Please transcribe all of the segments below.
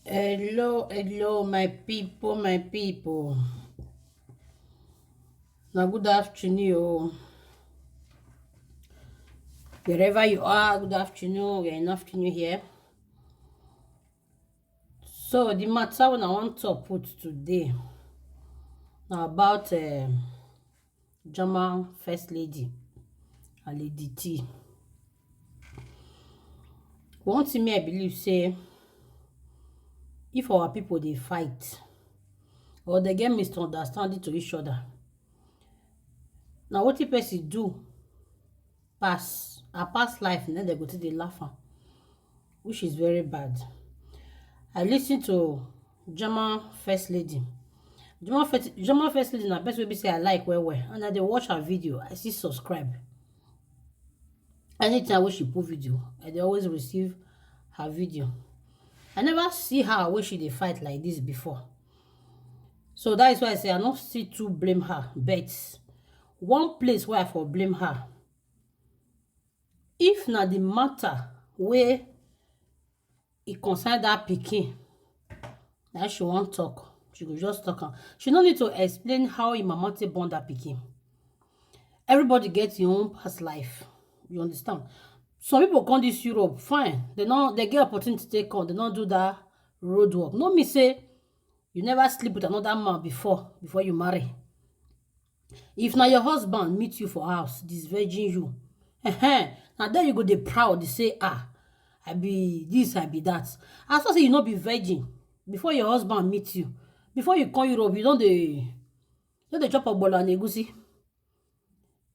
Hello, my people, my people. Now, good afternoon. Wherever you are, good afternoon. We're in afternoon here. So, the matter when I want to put today now about German First Lady, and Lady T. One thing me I believe say, if our people they fight or they get misunderstanding to each other, now what the person do a past life, and then they go to the laugh am, which is very bad. I listen to German First Lady. German First Lady na best way be say I like well, and I dey watch her video. I see subscribe. Anytime when she put video, I dey always receive her video. I never see her when she dey fight like this before. So that is why I say I not see to blame her. But one place where I for blame her, if na the matter where it concern that pikin, that she won't talk. She could just talk. She no need to explain how im mama take born that pikin. Everybody gets your own past life. You understand? Some people come this Europe, fine. They get opportunity to take on. They don't do that road work. No me say you never sleep with another man before you marry. If now your husband meet you for house, this virgin you, now then you go dey proud. They say, I be this, I be that. As I say you not be virgin before your husband meet you. Before you come Europe, you don't dey chop ogbono and egusi.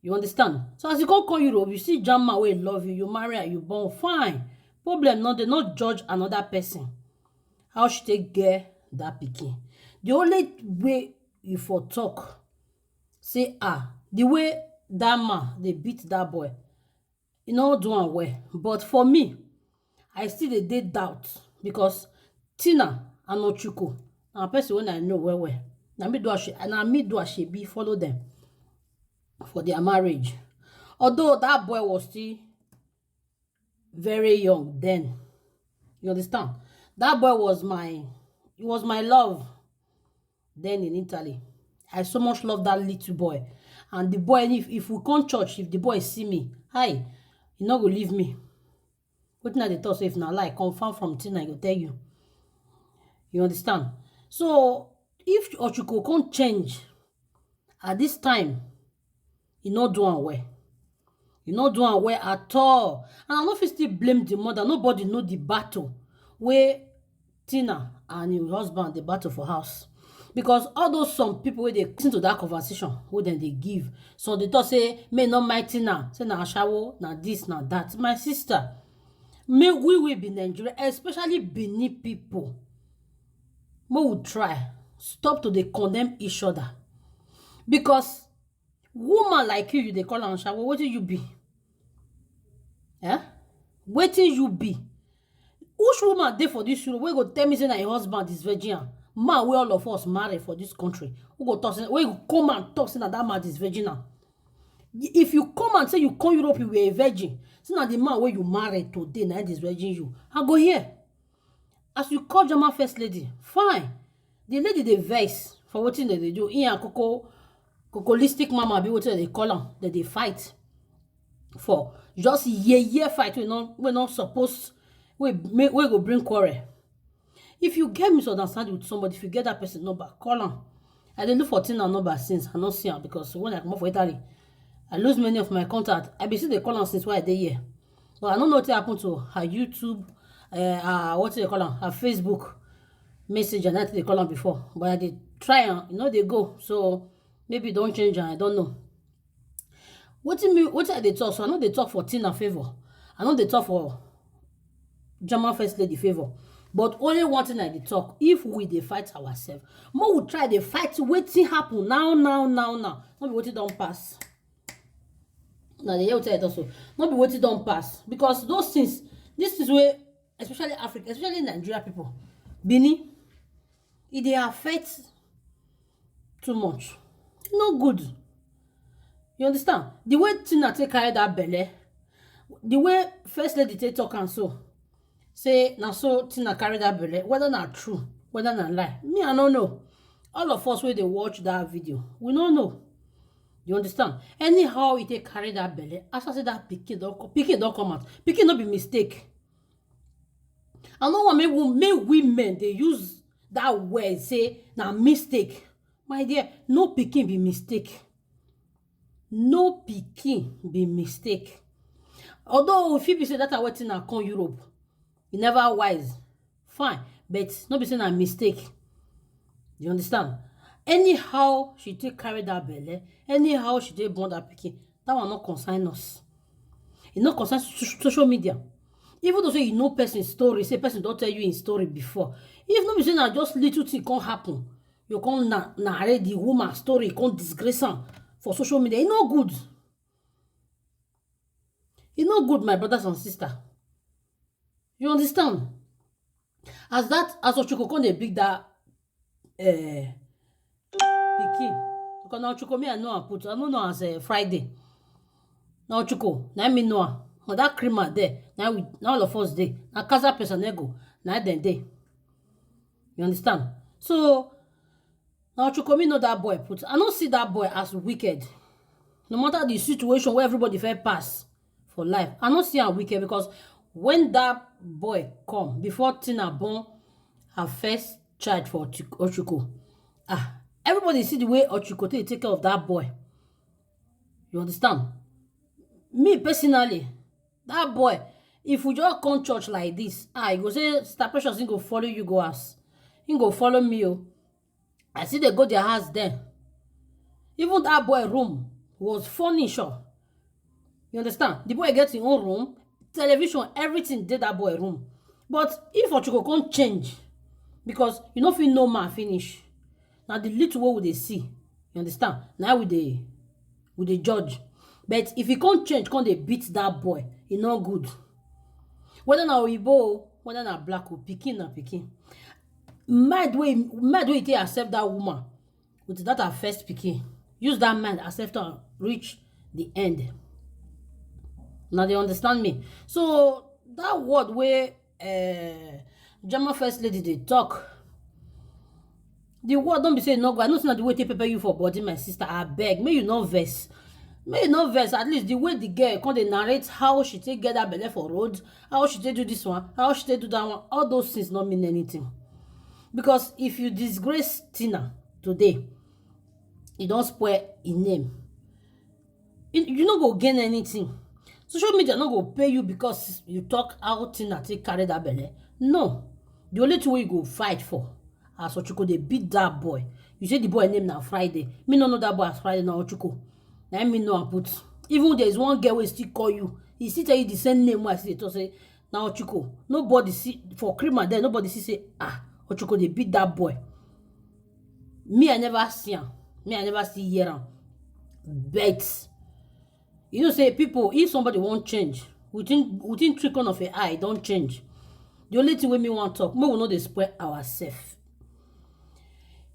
You understand? So as you come Europe, you see German wey love you, you marry her, you born, fine. Problem not, they not judge another person. How she take get that pikin. The only way you for talk, say the way that man they beat that boy, you know do am well. But for me, I still dey doubt because Tina and Ochuko na person when I know well. Na me do as she be follow them for their marriage. Although that boy was still very young then. You understand? That boy was my love then in Italy. I so much love that little boy. And the boy, if we come church, if the boy see me, hi, he not go leave me. Wetin I dey talk say if na lie, confirm from Tina, I go tell you. You understand? So if Ochuko can't change at this time, you not doing well. You not doing well at all. And I no fit still blame the mother. Nobody know the battle where Tina and your husband the battle for house. Because all those some people where they listen to that conversation, where then they give. So they talk say, may not my Tina, say na ashawo, na this, na that. My sister, may we will be Nigeria, especially Benin people. We will try stop to they condemn each other. Because woman like you they call her ashawo, what do you be? Wetin you be? Which woman dey for this Europe wey go tell me say na your husband is virgin? Man wey all of us marry for this country, who go talk say, wey go come and talk say na that man is virgin? If you come and say you come Europe, you were a virgin, say na the man wey you marry today na this virgin you, I go here. As you call German First Lady, fine. The lady dey vex for wetin they do. In and cocolistic mama be wetin they call am, that they fight for just year fight. We not supposed we go bring quarrel. If you get misunderstanding with somebody, if you get that person number, call am. I dey look for Tina number since I not see am because when I come up for Italy, I lose many of my contacts. I be still dey call am since why I dey here. But I don't know what happened to her YouTube, what they call am, her Facebook message, and that they call am before. But I did try am, they go. So maybe don't change am, I don't know. What I dey talk? So I know they talk for Tina favor. I know they talk for German First Lady favor. But only one thing I dey talk, if we dey fight ourselves, more we try dey fight wetin happen now. Not be wetin don pass. Now the year tell also, not be wetin don pass. Because those things, this is where, especially Africa, especially Nigeria people, Benin, it dey affect too much. No good. You understand? The way Tina take carry that belle, the way First Lady take talk and so, say na so Tina carry that belle, whether not true, whether not lie. Me, I don't know. All of us where they watch that video, we don't know. You understand? Anyhow, it take carry that belly. As I say that pikin don't come out. Pikin not be mistake. I know what make women they use that word say na mistake. My dear, no pikin be mistake. No pikin be mistake. Although if you be say that I waiting na come Europe, you never wise. Fine, but no be saying a mistake. You understand? Anyhow she take carry that belly, anyhow she take born that pikin, that one not concern us. It not concern social media. Even though say you know person story, say person don't tell you in story before. If not be saying that just little thing can't happen, you can't narrate the woman story, can't disgrace her for social media. It's not good. It's not good, my brothers and sisters. You understand? As Ochukwu come dey big that pikin, because now Ochukwu me I know I don't know as Friday. Now Ochukwu, now me know her. But that creamer there, now all of us there. Now Casa Pesanego, now then day. You understand? So now Ochukwu me know that boy put. I don't see that boy as wicked. No matter the situation where everybody fair pass for life, I don't see him wicked, because when that boy come before Tina born her first child for Ochukwu, everybody see the way Ochukwu take care of that boy. You understand? Me personally, that boy, if we just come church like this, you go say Sister Precious, he go follow you go house. He go follow me. I see they go their house then. Even that boy room was furnished. You understand? The boy gets his own room, television, everything did that boy room. But if Ochukwu can't change, because you know if you know man finish, now the little way would they see. You understand? Now with the judge. But if he can't change, can't they beat that boy? It's not good. Whether na Oyibo, whether na black or pikin na pikin. Mad way they accept that woman with that her first pikin. Use that man accept her reach the end. Now they understand me. So that word where German first lady they talk. The word don't be saying no go. I know it's not the way they prepare you for body, my sister. I beg. May you not verse. May you not verse. At least the way the girl can they narrate how she take get that belly for road, how she take do this one, how she take do that one. All those things not mean anything. Because if you disgrace Tina today, you don't spoil in name. You not go gain anything. Social media not go pay you because you talk how Tina take carry that belly. No. The only thing you go fight for, as Ochukwu they beat that boy. You say the boy name now Friday. Me no know that boy as Friday now Ochukwu. Now me know and put. Even there is one girl will still call you. He still tell you the same name I see to say now Ochukwu. Nobody see for criminal there. Nobody see say Ochukwu they beat that boy. Me I never see him. Me I never see hear him. But you know say people, if somebody won't change within trickle of an eye, don't change. The only thing we me want talk, we will not spoil ourselves.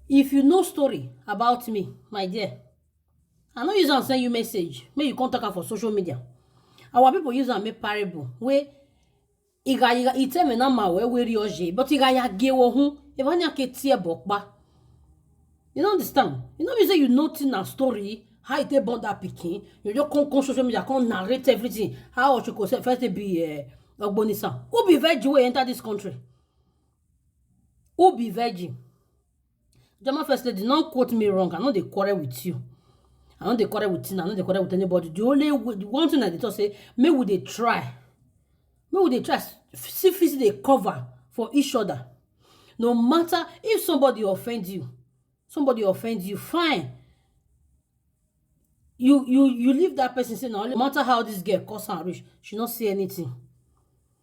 If you know story about me, my dear, I know use and send you message. May you contact her for social media. Our people use and make parable. Where it tell me now where we are, but ya gewo hu. If I ke tie bokba. You don't understand? You know, you say you nothing a story, how it about that pikin. You just come social media, come narrate everything. How you go first be Ogbonisa. Who be virgin when enter this country? Who be virgin? German first lady, don't quote me wrong. I know they quarrel with you. I know they quarrel with Tina. I know they quarrel with anybody. The one thing that they talk say, maybe would they try? Maybe would they try? See if they cover for each other. No matter if somebody offends you, fine. You leave that person saying, no matter how this girl costs her rich, she not say anything.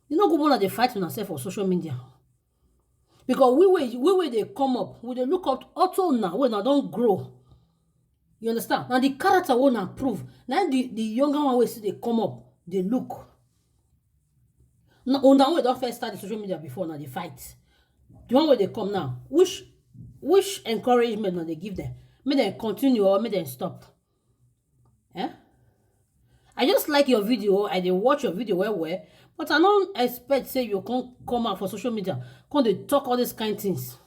You know, go on they fight on herself for social media. Because we they come up, we they look up auto now, when I don't grow. You understand? Now the character won't improve. Now the younger one will see they come up, they look. Now we don't first start the social media before now they fight. The one where they come now, which encouragement now they give them? May they continue or may they stop? Yeah? I just like your video. I dey watch your video well, but I don't expect say you can't come out for social media, come dey talk all these kind things.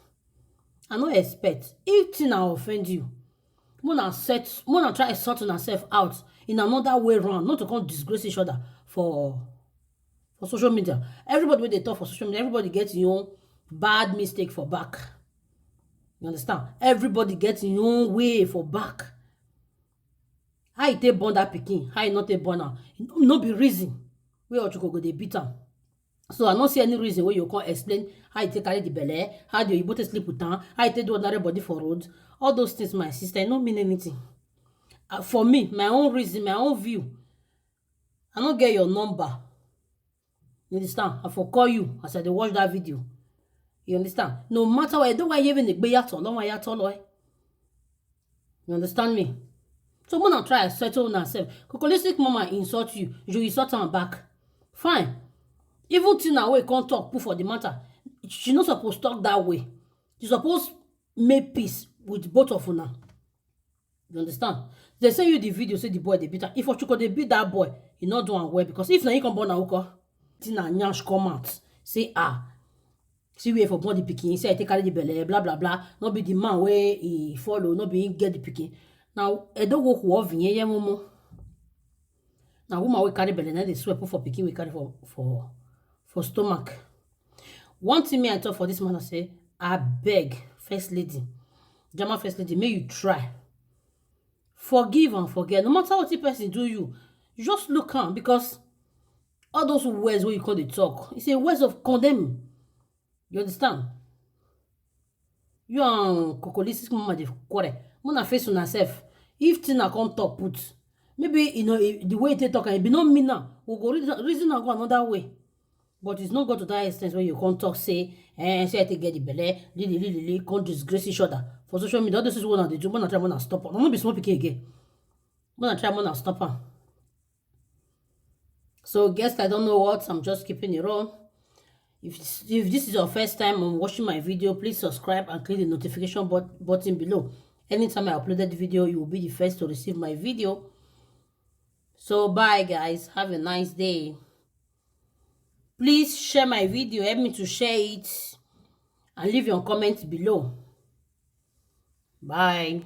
I no expect. If thing na offend you, una try sort yourself out in another way round, not to come disgrace each other for social media. Everybody wey dey talk for social media, everybody get your own bad mistake for back. You understand? Everybody get your own way for back. How you take born that pikin, how you not take born am, no be reason wey Ochuko go dey beat am. So I no see any reason wey you can't explain how you take carry the belle, how the oyibo take sleep with am, how you take do ordinary body for road. All those things, my sister, e no mean anything. For me, my own reason, my own view, I no get your number. You understand? I for call you as I dey watch that video. You understand? No matter what, I don't want even the yato, don't want yato. You understand me? So when I try to settle myself, Kokolistic mama insult you, you insult her back. Fine. Even Tina wey can't talk put for the matter, she not supposed to talk that way. She supposed make peace with both of una. You understand? They say you the video say the boy they beat her. If Ochuko they beat that boy, he not doing well, because if na he come born na uko, Tina nyash come out say see where for born the pikin, say I take carry the belle, blah blah blah. Not be the man where he follow, not be he get the pikin. Now I don't go who vinye momo. Now woman we carry belle, now they swear put for pikin we carry for stomach. One thing me I talk for this man, I say, I beg first lady, Jama first lady, may you try. Forgive and forget. No matter what the person do you just look am, because all those words where you call the talk, it's a words of condemn. You understand? You and Kokolistic mama dey quarrel. Mona face on herself. If Tina come talk put, maybe you know the way they talk and it be not mean now. We go reason and go another way. But it's not go to that extent where you can't talk, say I take get the belle, li, can't disgrace each other. For social media, this is what they do. When I try to stop her. I'm not be small pikin again. When I try to stop her. So guess I don't know what. I'm just keeping it on. If this is your first time on watching my video, please subscribe and click the notification button below. Anytime I uploaded the video, you will be the first to receive my video. So bye guys. Have a nice day. Please share my video. Help me to share it. And leave your comments below. Bye.